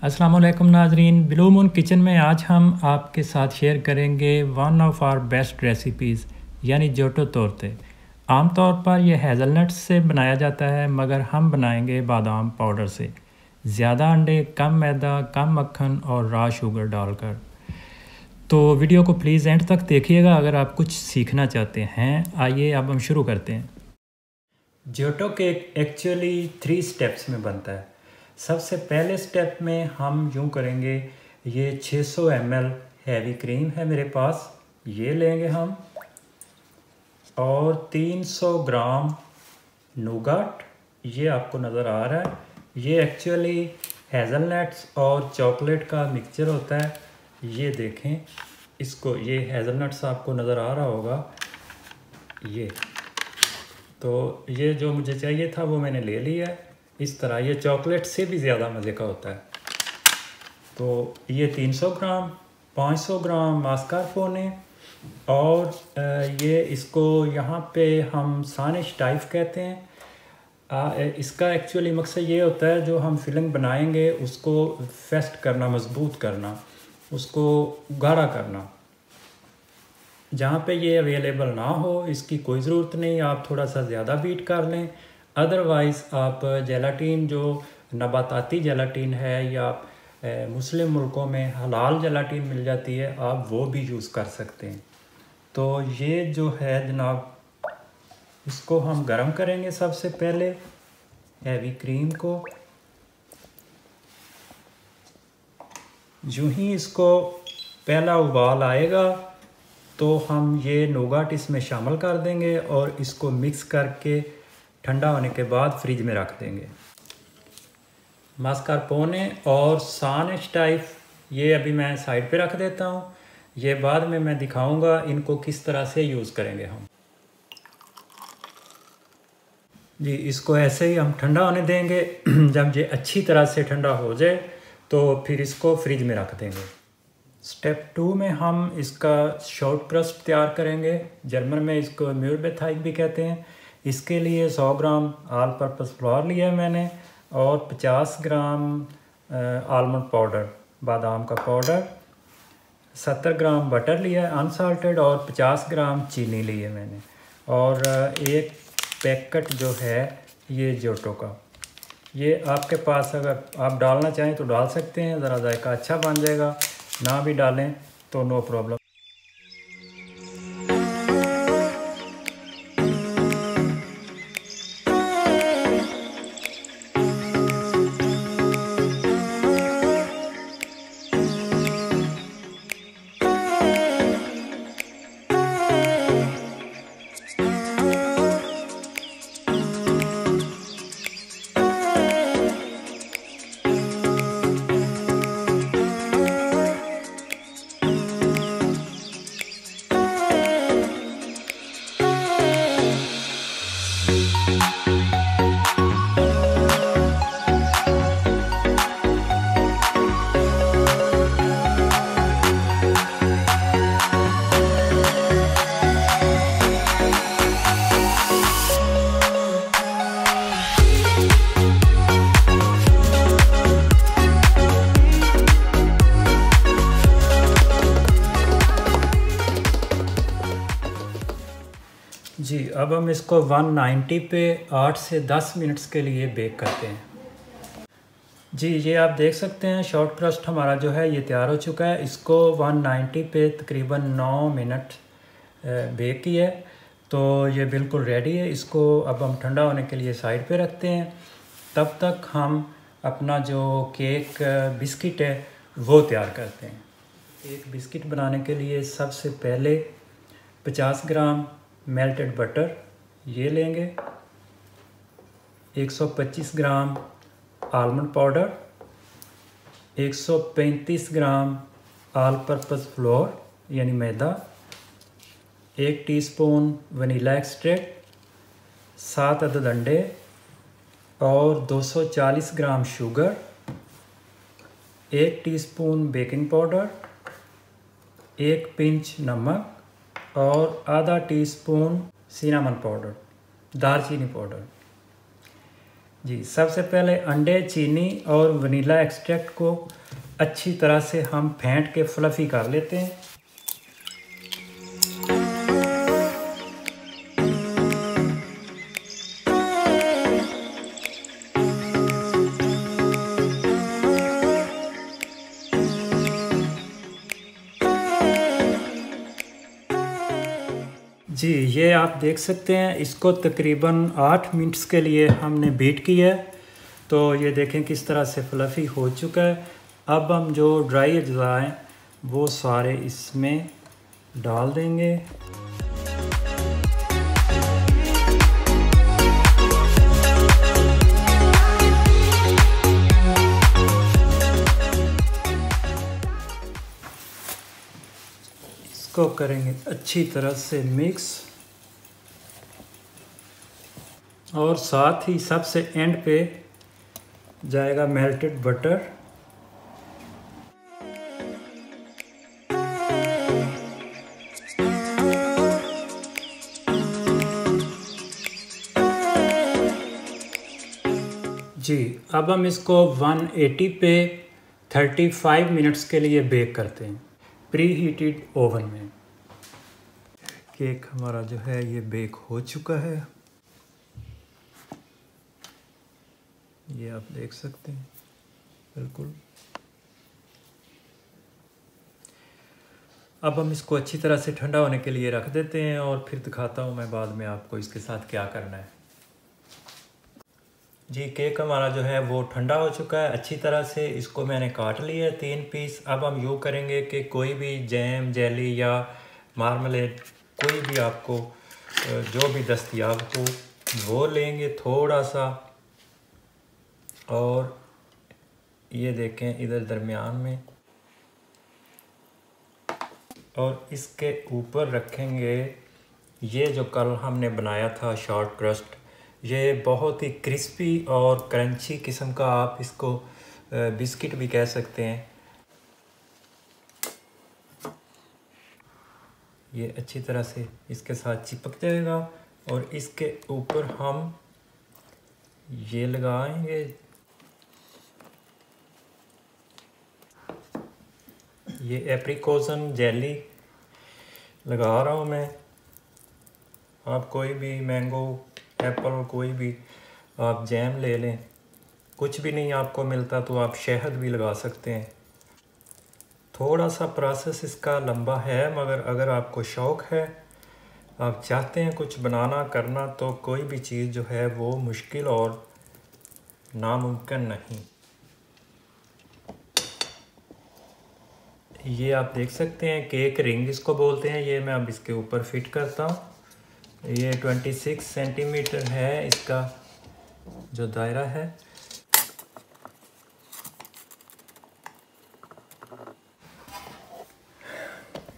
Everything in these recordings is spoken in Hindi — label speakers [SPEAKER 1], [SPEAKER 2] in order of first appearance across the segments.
[SPEAKER 1] अस्सलाम वालेकुम नाजरीन, ब्लू मून किचन में आज हम आपके साथ शेयर करेंगे one of our best recipes यानी जोटो तोरते। आमतौर पर यह हेज़लनट्स से बनाया जाता है, मगर हम बनाएंगे बादाम पाउडर से। ज़्यादा अंडे, कम मैदा, कम मक्खन और रॉ शुगर डालकर। तो वीडियो को प्लीज़ एंड तक देखिएगा अगर आप कुछ सीखना चाहते हैं। आइए अब हम शुरू करते हैं। जोटो केक एक्चुअली 3 स्टेप्स में बनता है। सबसे पहले स्टेप में हम यूँ करेंगे, ये 600 ml हैवी क्रीम है मेरे पास, ये लेंगे हम, और 300 ग्राम नूगट, ये आपको नज़र आ रहा है। ये एक्चुअली हेज़लनट्स और चॉकलेट का मिक्सचर होता है। ये देखें इसको, ये हेज़लनट्स आपको नज़र आ रहा होगा। ये तो ये जो मुझे चाहिए था वो मैंने ले लिया है। इस तरह ये चॉकलेट से भी ज़्यादा मज़े का होता है। तो ये 300 ग्राम, 500 ग्राम मास्कारपोने, और ये इसको यहाँ पे हम सानिश टाइफ कहते हैं। इसका एक्चुअली मकसद ये होता है, जो हम फिलिंग बनाएंगे उसको फेस्ट करना, मजबूत करना, उसको गाढ़ा करना। जहाँ पे ये अवेलेबल ना हो इसकी कोई ज़रूरत नहीं, आप थोड़ा सा ज़्यादा बीट कर लें। अदरवाइज़ आप जेलाटीन, जो नबाताती जेलाटीन है या मुस्लिम मुल्कों में हलाल जेलाटीन मिल जाती है, आप वो भी यूज़ कर सकते हैं। तो ये जो है जनाब, इसको हम गरम करेंगे सबसे पहले हैवी क्रीम को। यूँ ही इसको पहला उबाल आएगा तो हम ये नूगट इसमें शामिल कर देंगे और इसको मिक्स करके ठंडा होने के बाद फ्रिज में रख देंगे। मास्कारपोने और सानिश टाइफ ये अभी मैं साइड पे रख देता हूँ। ये बाद में मैं दिखाऊंगा इनको किस तरह से यूज़ करेंगे हम। जी, इसको ऐसे ही हम ठंडा होने देंगे। जब ये अच्छी तरह से ठंडा हो जाए तो फिर इसको फ्रिज में रख देंगे। स्टेप 2 में हम इसका शॉर्ट क्रस्ट तैयार करेंगे। जर्मन में इसको म्यूरबेथाइग भी कहते हैं। इसके लिए 100 ग्राम ऑल पर्पस फ्लोर लिया है मैंने, और 50 ग्राम आलमंड पाउडर, बादाम का पाउडर, 70 ग्राम बटर लिया है अनसाल्टेड, और 50 ग्राम चीनी ली है मैंने, और एक पैकेट जो है ये जोटो का। ये आपके पास अगर आप डालना चाहें तो डाल सकते हैं, ज़रा जायका अच्छा बन जाएगा। ना भी डालें तो नो प्रॉब्लम। जी, अब हम इसको 190 पे 8 से 10 मिनट्स के लिए बेक करते हैं। जी, ये आप देख सकते हैं शॉर्ट क्रस्ट हमारा जो है ये तैयार हो चुका है। इसको 190 पे तकरीबन 9 मिनट बेक किया है, तो ये बिल्कुल रेडी है। इसको अब हम ठंडा होने के लिए साइड पे रखते हैं। तब तक हम अपना जो केक बिस्किट है वो तैयार करते हैं। एक बिस्किट बनाने के लिए सबसे पहले 50 ग्राम मेल्टेड बटर ये लेंगे, 125 ग्राम आलमंड पाउडर, 135 ग्राम ऑल पर्पस फ्लोर यानी मैदा, 1 टीस्पून वनीला एक्सट्रैक्ट, 7 अदद अंडे, और 240 gram sugar, 1 teaspoon baking powder, 1 pinch नमक, और आधा टीस्पून सिनामन पाउडर, दालचीनी पाउडर। जी, सबसे पहले अंडे, चीनी और वनीला एक्सट्रैक्ट को अच्छी तरह से हम फेंट के फ्लफ़ी कर लेते हैं। जी, ये आप देख सकते हैं, इसको तकरीबन 8 मिनट्स के लिए हमने बीट किया है। तो ये देखें किस तरह से फ्लफ़ी हो चुका है। अब हम जो ड्राई अज्जा हैं वो सारे इसमें डाल देंगे। इसको करेंगे अच्छी तरह से मिक्स, और साथ ही सबसे एंड पे जाएगा मेल्टेड बटर। जी, अब हम इसको 180 पे 35 मिनट्स के लिए बेक करते हैं प्री हीटेड ओवन में। केक हमारा जो है ये बेक हो चुका है, ये आप देख सकते हैं बिल्कुल। अब हम इसको अच्छी तरह से ठंडा होने के लिए रख देते हैं और फिर दिखाता हूँ मैं बाद में आपको इसके साथ क्या करना है। जी, केक हमारा जो है वो ठंडा हो चुका है अच्छी तरह से। इसको मैंने काट लिया है 3 पीस। अब हम यूँ करेंगे कि कोई भी जैम, जेली या मार्मलेड, कोई भी आपको जो भी दस्तयाब हो वो लेंगे थोड़ा सा, और ये देखें इधर दरमियान में, और इसके ऊपर रखेंगे ये जो कल हमने बनाया था शॉर्ट क्रस्ट। ये बहुत ही क्रिस्पी और क्रंची किस्म का, आप इसको बिस्किट भी कह सकते हैं। ये अच्छी तरह से इसके साथ चिपक जाएगा और इसके ऊपर हम ये लगाएंगे। ये एप्रिकॉसन जेली लगा रहा हूँ मैं। आप कोई भी मैंगो, एप्पल, कोई भी आप जैम ले लें। कुछ भी नहीं आपको मिलता तो आप शहद भी लगा सकते हैं। थोड़ा सा प्रोसेस इसका लंबा है, मगर अगर आपको शौक़ है, आप चाहते हैं कुछ बनाना करना, तो कोई भी चीज़ जो है वो मुश्किल और नामुमकिन नहीं। ये आप देख सकते हैं केक रिंग इसको बोलते हैं। ये मैं अब इसके ऊपर फिट करता हूँ। ये 26 सेंटीमीटर है इसका जो दायरा है।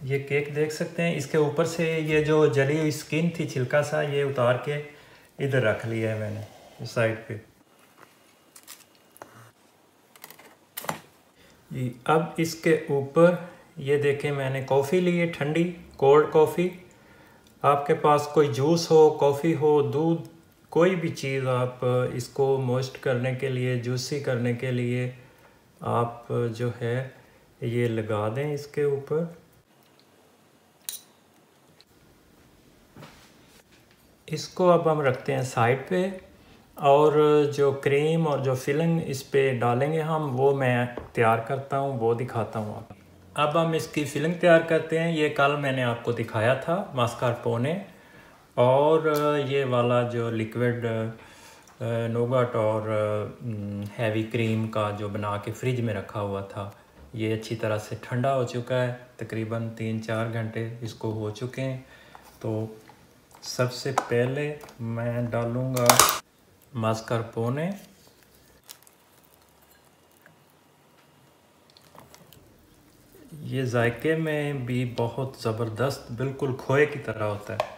[SPEAKER 1] ये केक देख सकते हैं, इसके ऊपर से ये जो जली हुई स्किन थी, छिलका सा, ये उतार के इधर रख लिया है मैंने इस साइड पे। जी, अब इसके ऊपर ये देखें मैंने कॉफ़ी ली है, ठंडी कोल्ड कॉफ़ी। आपके पास कोई जूस हो, कॉफ़ी हो, दूध, कोई भी चीज़, आप इसको मॉइस्ट करने के लिए, जूसी करने के लिए आप जो है ये लगा दें इसके ऊपर। इसको अब हम रखते हैं साइड पे, और जो क्रीम और जो फिलिंग इस पे डालेंगे हम, वो मैं तैयार करता हूँ, वो दिखाता हूँ आप। अब हम इसकी फिलिंग तैयार करते हैं। ये कल मैंने आपको दिखाया था मास्कारपोने, और ये वाला जो लिक्विड नोगट और हैवी क्रीम का जो बना के फ्रिज में रखा हुआ था, ये अच्छी तरह से ठंडा हो चुका है। तकरीबन 3-4 घंटे इसको हो चुके हैं। तो सबसे पहले मैं डालूँगा मास्कारपोने। ये जायके में भी बहुत ज़बरदस्त, बिल्कुल खोए की तरह होता है।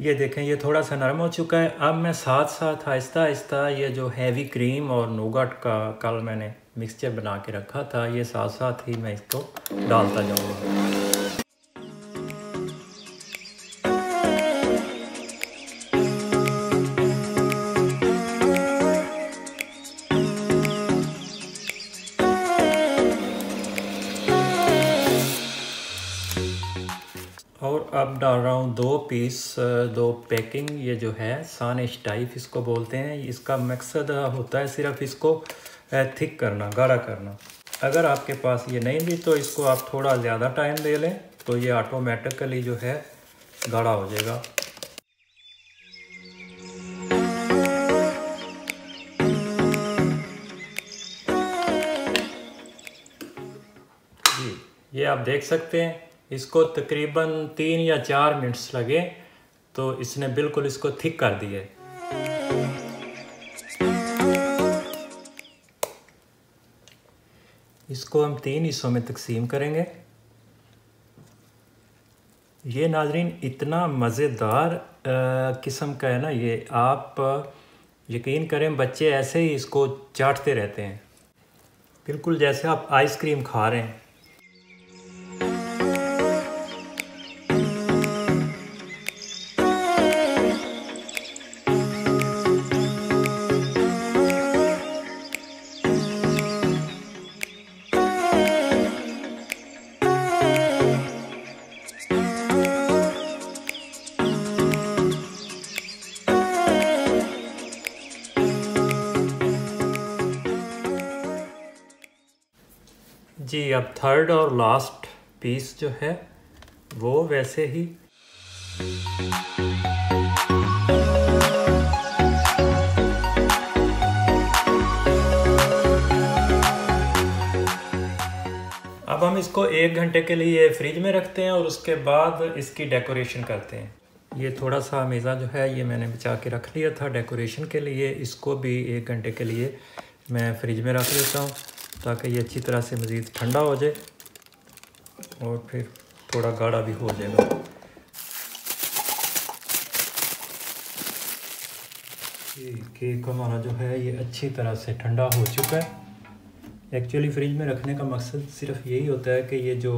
[SPEAKER 1] ये देखें ये थोड़ा सा नरम हो चुका है। अब मैं साथ साथ आहिस्ता आहिस्ता ये जो हैवी क्रीम और नोगट का कल मैंने मिक्सचर बना के रखा था, ये साथ साथ ही मैं इसको डालता जाऊँगा। और अब डाल रहा हूँ 2 पीस 2 पैकिंग, ये जो है सानिश टाइप इसको बोलते हैं। इसका मकसद होता है सिर्फ इसको थिक करना, गाढ़ा करना। अगर आपके पास ये नहीं भी तो इसको आप थोड़ा ज़्यादा टाइम दे लें तो ये ऑटोमेटिकली जो है गाढ़ा हो जाएगा। जी ये आप देख सकते हैं, इसको तकरीबन 3 या 4 मिनट्स लगे तो इसने बिल्कुल इसको थिक कर दिया। इसको हम 3 हिस्सों में तकसीम करेंगे। ये नाज़रीन इतना मज़ेदार किस्म का है ना, ये आप यकीन करें बच्चे ऐसे ही इसको चाटते रहते हैं, बिल्कुल जैसे आप आइसक्रीम खा रहे हैं। जी अब थर्ड और लास्ट पीस जो है वो वैसे ही अब हम इसको 1 घंटे के लिए फ्रिज में रखते हैं और उसके बाद इसकी डेकोरेशन करते हैं। ये थोड़ा सा मेज़ा जो है ये मैंने बचा के रख लिया था डेकोरेशन के लिए, इसको भी 1 घंटे के लिए मैं फ्रिज में रख देता हूँ ताकि ये अच्छी तरह से मज़ीद ठंडा हो जाए और फिर थोड़ा गाढ़ा भी हो जाएगा। केक हमारा जो है ये अच्छी तरह से ठंडा हो चुका है। एक्चुअली फ्रिज में रखने का मकसद सिर्फ यही होता है कि ये जो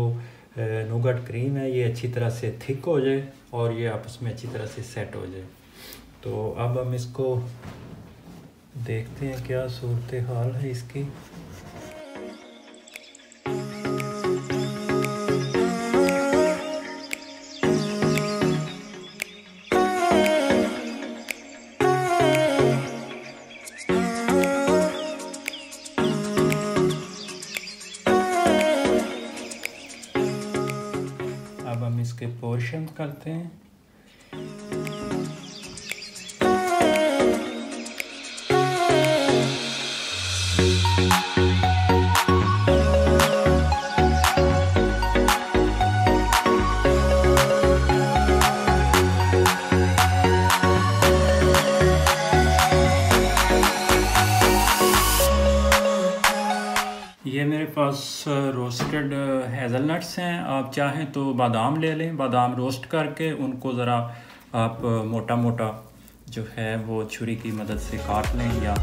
[SPEAKER 1] नोगट क्रीम है ये अच्छी तरह से थिक हो जाए और ये आपस में अच्छी तरह से सेट हो जाए। तो अब हम इसको देखते हैं क्या सूरत हाल है इसकी। अब हम इसके पोर्शन करते हैं। ये मेरे पास रोस्टेड हेज़लनट्स हैं, आप चाहें तो बादाम ले लें, बादाम रोस्ट करके उनको ज़रा आप मोटा मोटा जो है वो छुरी की मदद से काट लें या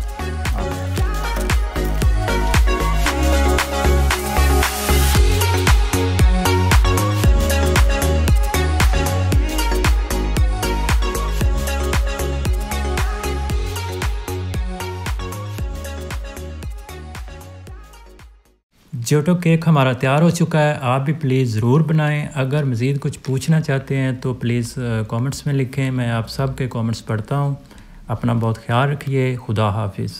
[SPEAKER 1] जोटो केक हमारा तैयार हो चुका है। आप भी प्लीज़ ज़रूर बनाएं। अगर मज़ीद कुछ पूछना चाहते हैं तो प्लीज़ कमेंट्स में लिखें, मैं आप सब के कमेंट्स पढ़ता हूँ। अपना बहुत ख्याल रखिए। खुदा हाफिज़।